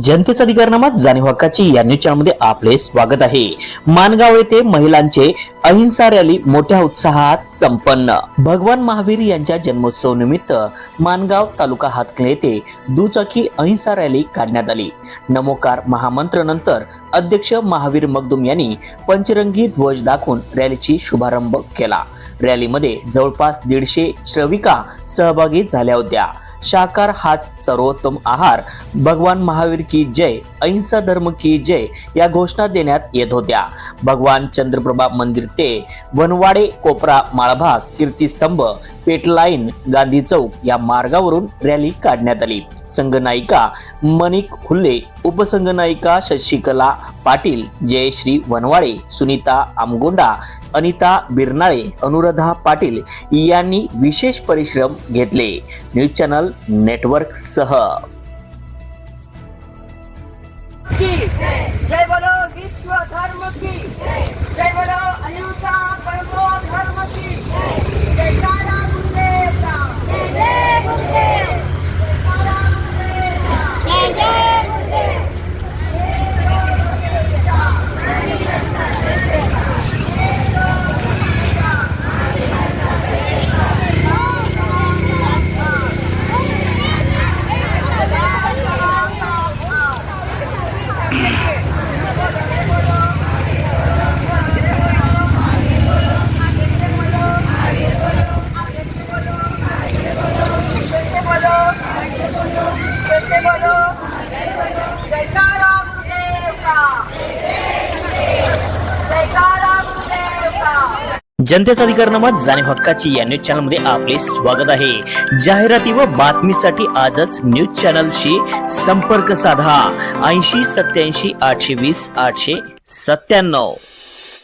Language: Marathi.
जनतेचा अधिकारनामा जाणीव हक्काची या न्यूज चॅनलमध्ये आपले स्वागत आहे। मानगाव येथे महिलांचे अहिंसा रॅली मोठ्या उत्साहात संपन्न। भगवान महावीर यांच्या जन्मोत्सव निमित्त मानगाव तालुका हातकणंगले येथे दुचाकी अहिंसा रॅली काढण्यात आली। नमोकार महामंत्र नंतर अध्यक्ष महावीर मगदुम यांनी पंचरंगी ध्वज दाखवून रॅलीची शुभारंभ केला। रॅलीमध्ये जवळपास 150 श्रविका सहभागी झाल्या होत्या। शाकाहार हाच सर्वोत्तम आहार, भगवान महावीर की जय, अहिंसा धर्म की जय या घोषणा देण्यात येत होत्या। भगवान चंद्रप्रभा मंदिर ते वनवाडे कोपरा माळभाग कीर्तिस्तंभ पेटलाईन गांधी चौक या मार्गावरून रॅली काढण्यात आली। संघनायिका मनिक हुल्ले, उपसंघनायिका शशिकला पाटील, जयश्री वनवाडे, सुनीता आमगोंडा, अनिता बिरनाळे, अनुराधा पाटील यांनी विशेष परिश्रम घेतले। न्यूज चॅनल नेटवर्क सह जय बोलो विश्व धर्म की जय बोलो अहिंसा परमो धर्म की जय काला गुरुदेव का जय गुरुदेव काला गुरुदेव का जय गुरुदेव जनतेचा अधिकारनामा जाणीव हक्काची या न्यूज चॅनलमध्ये आपले स्वागत आहे। जाहिराती व बातमीसाठी आजच न्यूज चॅनलशी संपर्क साधा 80 87 820 897।